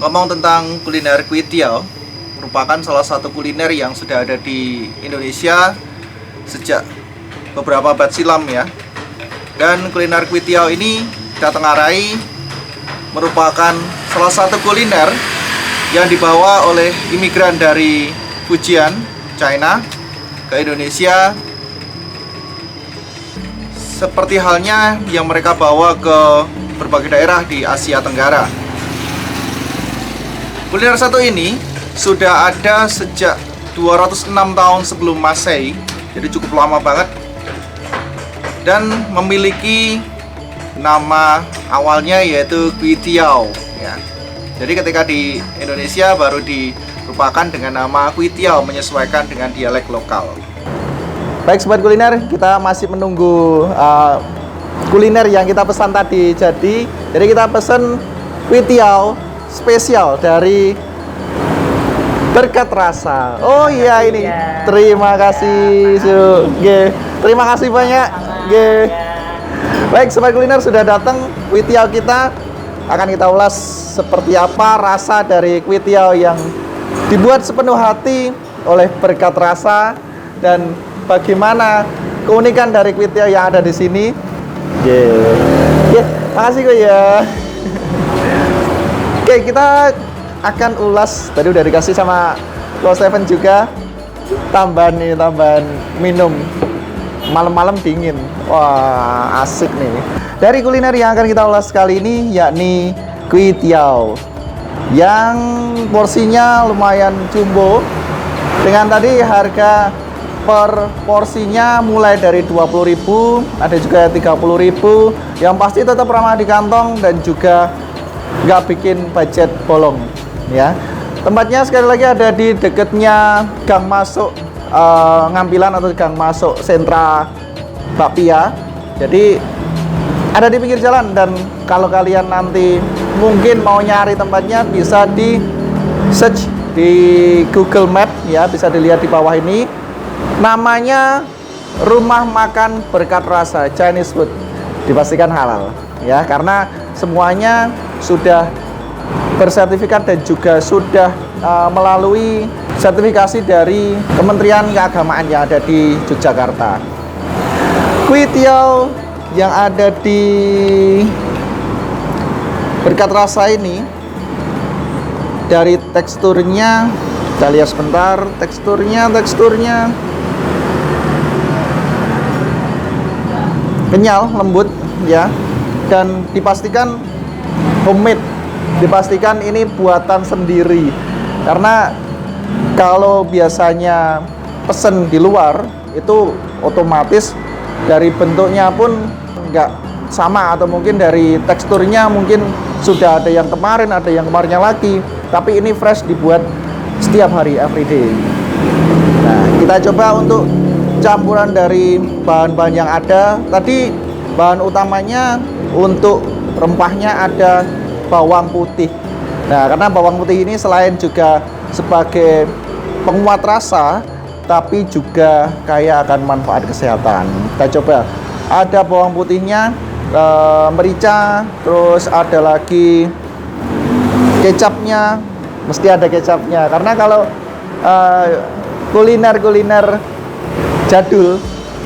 Ngomong tentang kuliner Kue Tiao, merupakan salah satu kuliner yang sudah ada di Indonesia sejak beberapa abad silam ya. Dan kuliner Kue Tiao ini kita tengarai merupakan salah satu kuliner yang dibawa oleh imigran dari Fujian, China ke Indonesia, seperti halnya yang mereka bawa ke berbagai daerah di Asia Tenggara. Kuliner satu ini sudah ada sejak 206 tahun sebelum Masehi, jadi cukup lama banget, dan memiliki nama awalnya yaitu Kue Tiao ya. Jadi ketika di Indonesia baru dilupakan dengan nama Kue Tiao, menyesuaikan dengan dialek lokal. Baik sobat kuliner, kita masih menunggu kuliner yang kita pesan tadi. Jadi kita pesan Kue Tiao spesial dari Berkat Rasa. Oh iya ini. Terima kasih. Terima kasih banyak. Baik sobat kuliner, sudah datang Kue Tiao kita. Akan kita ulas seperti apa rasa dari Kue Tiao yang dibuat sepenuh hati oleh Berkat Rasa, dan bagaimana keunikan dari Kue Tiao yang ada di sini. Makasih kok ya. Oke, kita akan ulas. Tadi udah dikasih sama Ko Steven juga tambahan minum malam-malam dingin. Wah, asik nih. Dari kuliner yang akan kita ulas kali ini yakni Kue Tiao yang porsinya lumayan jumbo, dengan tadi harga per porsinya mulai dari 20.000, ada juga 30.000. Yang pasti tetap ramah di kantong dan juga nggak bikin budget bolong ya. Tempatnya sekali lagi ada di dekatnya gang masuk Ngampilan atau gang masuk sentra Bakpia. Jadi ada di pinggir jalan, dan kalau kalian nanti mungkin mau nyari tempatnya bisa di search di Google Map ya, bisa dilihat di bawah ini. Namanya Rumah Makan Berkat Rasa Chinese Food. Dipastikan halal ya, karena semuanya sudah bersertifikat dan juga sudah melalui sertifikasi dari Kementerian Keagamaan yang ada di Yogyakarta. Kue Tiao yang ada di Berkat Rasa ini, dari teksturnya kita lihat sebentar. Teksturnya kenyal, lembut ya, dan dipastikan homemade, dipastikan ini buatan sendiri. Karena kalau biasanya pesen di luar itu otomatis dari bentuknya pun nggak sama, atau mungkin dari teksturnya mungkin sudah ada yang kemarin, ada yang kemarinnya lagi, tapi ini fresh, dibuat setiap hari, everyday. Nah, kita coba untuk campuran dari bahan-bahan yang ada. Tadi bahan utamanya untuk rempahnya ada bawang putih. Nah, karena bawang putih ini selain juga sebagai penguat rasa, tapi juga kaya akan manfaat kesehatan. Kita coba. Ada bawang putihnya, merica, terus ada lagi kecapnya. Mesti ada kecapnya, karena kalau kuliner jadul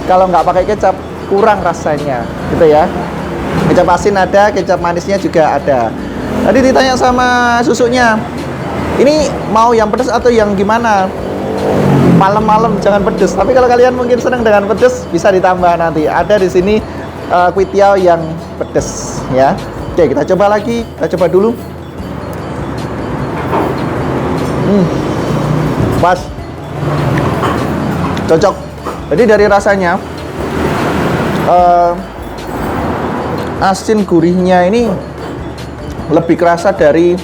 kalau nggak pakai kecap kurang rasanya gitu ya. Kecap asin ada, kecap manisnya juga ada. Tadi ditanya sama susunya, ini mau yang pedas atau yang gimana? Malam-malam jangan pedas, tapi kalau kalian mungkin senang dengan pedas bisa ditambah nanti. Ada di sini Kue Tiao yang pedas ya. Oke, kita coba lagi, kita coba dulu. Pas, cocok. Jadi dari rasanya asin gurihnya ini lebih kerasa dari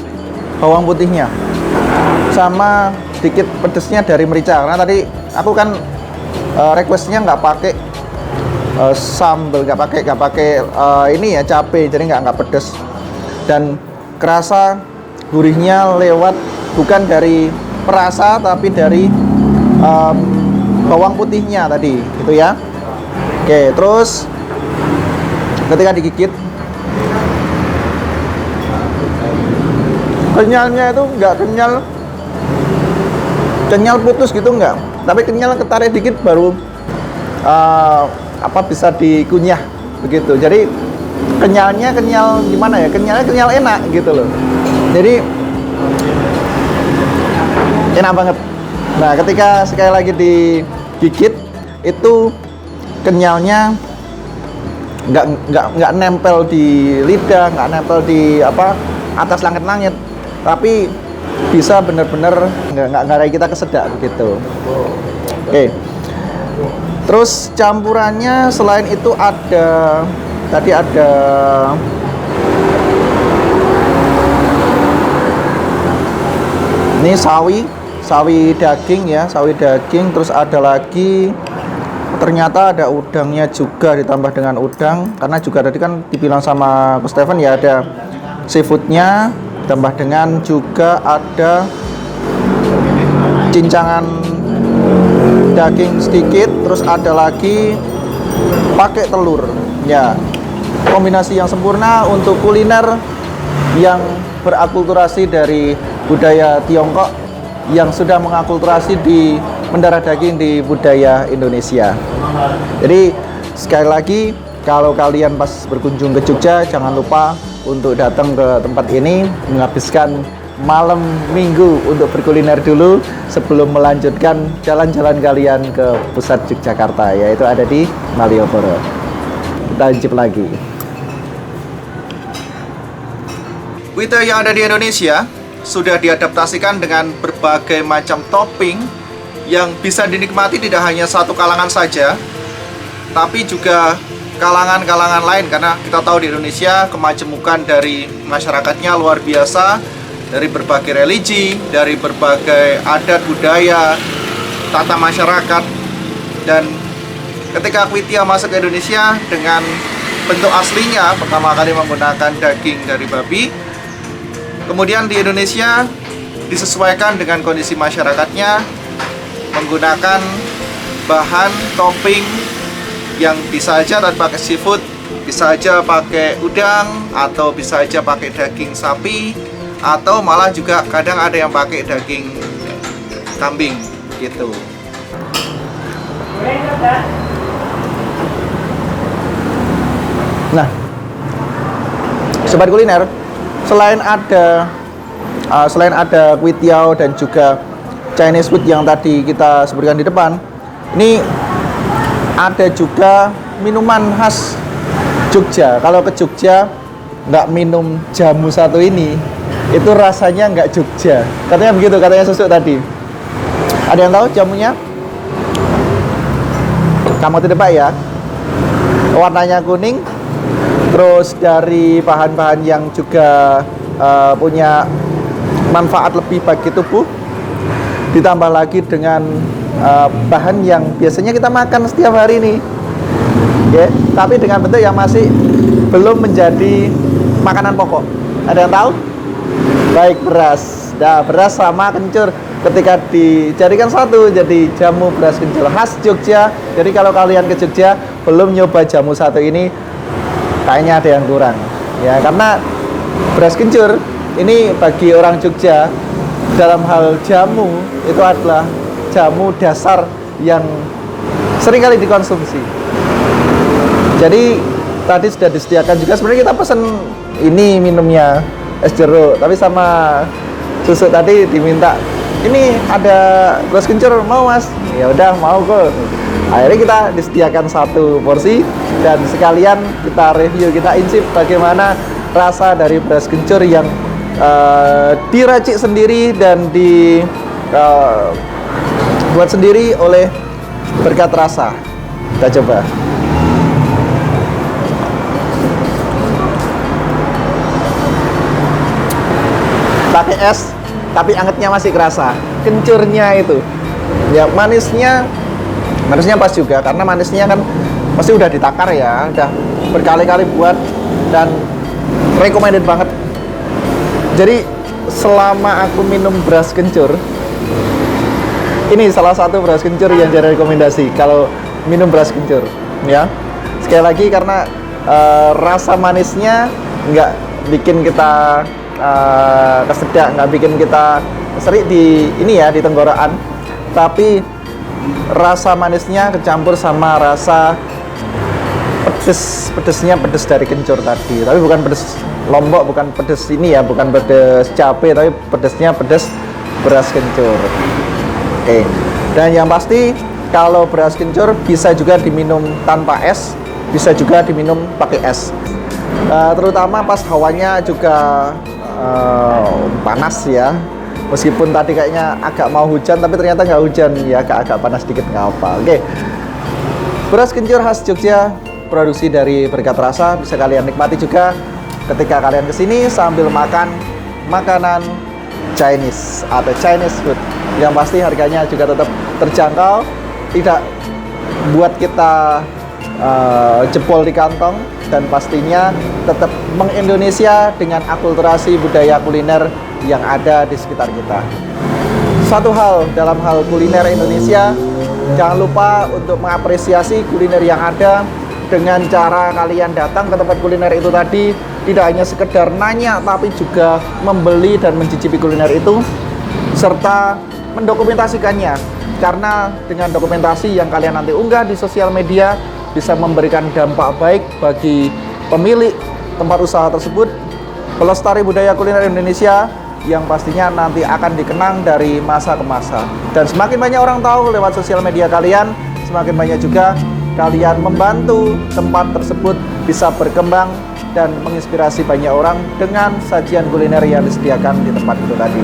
bawang putihnya, sama sedikit pedesnya dari merica. Karena tadi aku kan requestnya nggak pakai sambal, nggak pakai ini ya, cabai, jadi nggak pedes, dan kerasa gurihnya lewat bukan dari perasa tapi dari bawang putihnya tadi gitu ya. Oke, terus ketika digigit Kenyalnya itu nggak kenyal putus gitu nggak, tapi kenyal ketarik dikit baru bisa dikunyah begitu. Jadi kenyalnya kenyal gimana ya? Kenyalnya kenyal enak gitu loh. Jadi enak banget. Nah, ketika sekali lagi digigit itu kenyalnya nggak nempel di lidah, nggak nempel di atas langit-langit, tapi bisa bener-bener nggak kayak kita kesedak begitu. Oke. Terus campurannya selain itu tadi ada ini sawi daging ya, sawi daging. Terus ada lagi ternyata ada udangnya juga, ditambah dengan udang, karena juga tadi kan dibilang sama Coach Steven ya ada seafoodnya, ditambah dengan juga ada cincangan daging sedikit, terus ada lagi pakai telur ya. Kombinasi yang sempurna untuk kuliner yang berakulturasi dari budaya Tiongkok, yang sudah mengakulturasi di mendarah daging di budaya Indonesia. Jadi sekali lagi, kalau kalian pas berkunjung ke Jogja, jangan lupa untuk datang ke tempat ini, menghabiskan malam minggu untuk berkuliner dulu sebelum melanjutkan jalan-jalan kalian ke pusat Yogyakarta, yaitu ada di Malioboro. Kita lanjut lagi. Kuite yang ada di Indonesia sudah diadaptasikan dengan berbagai macam topping yang bisa dinikmati tidak hanya satu kalangan saja, tapi juga kalangan-kalangan lain, karena kita tahu di Indonesia kemajemukan dari masyarakatnya luar biasa, dari berbagai religi, dari berbagai adat budaya, tata masyarakat. Dan ketika Kwitia masuk ke Indonesia dengan bentuk aslinya, pertama kali menggunakan daging dari babi, kemudian di Indonesia disesuaikan dengan kondisi masyarakatnya, menggunakan bahan topping yang bisa aja tanpa pakai seafood, bisa aja pakai udang, atau bisa aja pakai daging sapi, atau malah juga kadang ada yang pakai daging kambing gitu. Nah, sobat kuliner, selain ada kuitiao dan juga Chinese food yang tadi kita sebutkan di depan, ini ada juga minuman khas Jogja. Kalau ke Jogja nggak minum jamu satu ini, itu rasanya nggak Jogja. Katanya begitu, katanya Susuk tadi. Ada yang tahu jamunya? Kamu tebak ya. Warnanya kuning, terus dari bahan-bahan yang juga punya manfaat lebih bagi tubuh, ditambah lagi dengan bahan yang biasanya kita makan setiap hari nih, ya, tapi dengan bentuk yang masih belum menjadi makanan pokok. Ada yang tahu? Baik, beras. Nah, beras sama kencur ketika dijadikan satu jadi jamu beras kencur khas Jogja. Jadi kalau kalian ke Jogja belum nyoba jamu satu ini, kayaknya ada yang kurang ya, karena beras kencur ini bagi orang Jogja dalam hal jamu itu adalah jamu dasar yang sering kali dikonsumsi. Jadi tadi sudah disediakan juga, sebenarnya kita pesen ini minumnya es jeruk, tapi sama Susuk tadi diminta ini ada beras kencur, mau mas? Ya udah, mau kok. Akhirnya kita disediakan satu porsi dan sekalian kita review, kita incip bagaimana rasa dari beras kencur yang diracik sendiri dan buat sendiri oleh Berkat Rasa. Kita coba. Pakai es, tapi angetnya masih kerasa. Kencurnya itu, ya manisnya pas juga, karena manisnya kan pasti udah ditakar ya, udah berkali-kali buat dan recommended banget. Jadi selama aku minum beras kencur, ini salah satu beras kencur yang jadi rekomendasi kalau minum beras kencur ya. Sekali lagi karena rasa manisnya nggak bikin kita kesedak, nggak bikin kita serik di ini ya, di tenggorokan. Tapi rasa manisnya kecampur sama rasa pedesnya pedes dari kencur tadi. Tapi bukan pedes Lombok, bukan pedes ini ya, bukan pedes cabai, tapi pedesnya pedes beras kencur. Oke. Dan yang pasti kalau beras kencur bisa juga diminum tanpa es, bisa juga diminum pakai es. Terutama pas hawanya juga panas ya. Meskipun tadi kayaknya agak mau hujan, tapi ternyata nggak hujan ya, agak panas dikit nggak apa. Oke. Beras kencur khas Jogja, produksi dari Berkat Rasa, bisa kalian nikmati juga ketika kalian kesini sambil makan makanan Chinese atau Chinese food. Yang pasti harganya juga tetap terjangkau, tidak buat kita jebol di kantong, dan pastinya tetap mengindonesia dengan akulturasi budaya kuliner yang ada di sekitar kita. Satu hal dalam hal kuliner Indonesia, jangan lupa untuk mengapresiasi kuliner yang ada dengan cara kalian datang ke tempat kuliner itu tadi, tidak hanya sekedar nanya, tapi juga membeli dan mencicipi kuliner itu, serta mendokumentasikannya. Karena dengan dokumentasi yang kalian nanti unggah di sosial media, bisa memberikan dampak baik bagi pemilik tempat usaha tersebut, pelestari budaya kuliner Indonesia, yang pastinya nanti akan dikenang dari masa ke masa. Dan semakin banyak orang tahu lewat sosial media kalian, semakin banyak juga kalian membantu tempat tersebut bisa berkembang dan menginspirasi banyak orang dengan sajian kuliner yang disediakan di tempat itu tadi.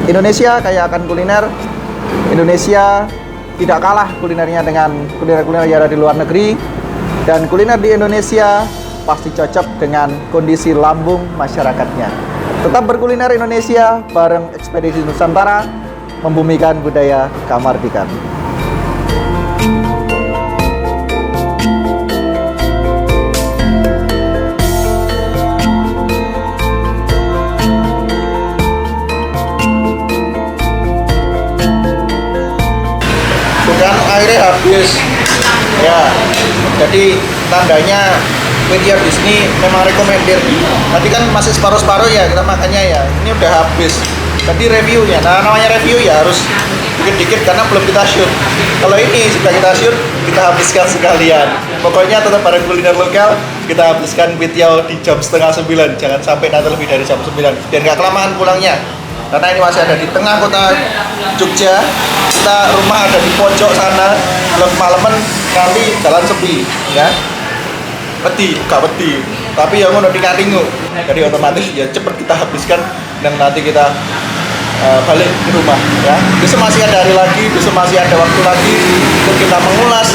Indonesia kaya akan kuliner. Indonesia tidak kalah kulinernya dengan kuliner-kuliner yang ada di luar negeri. Dan kuliner di Indonesia pasti cocok dengan kondisi lambung masyarakatnya. Tetap berkuliner Indonesia bareng Ekspedisi Nusantara, membumikan budaya Kamardikan. Kan airnya habis ya, jadi tandanya Wittier Disney memang recommended. Tadi kan masih separuh-separuh ya kita makannya ya, ini udah habis. Jadi reviewnya, nah namanya review ya harus dikit-dikit karena belum kita shoot. Kalau ini sudah kita shoot, kita habiskan sekalian. Pokoknya tetap bareng kuliner lokal, kita habiskan video di jam 8:30, jangan sampai nanti lebih dari jam 9 biar nggak kelamaan pulangnya. Karena ini masih ada di tengah kota Jogja, kita rumah ada di pojok sana, belum malaman nanti jalan sepi, ya. Gak wedi, tapi yang mau di Karingu, jadi otomatis ya cepet kita habiskan dan nanti kita balik ke rumah, ya. Besok masih ada hari lagi, besok masih ada waktu lagi untuk kita mengulas,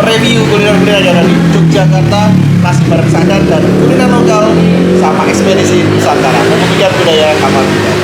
mereview kuliner-kuliner yang ada di Yogyakarta, masih bareng sadar dan kuliner lokal sama Ekspedisi Nusantara, membumikan budaya Kamardikan.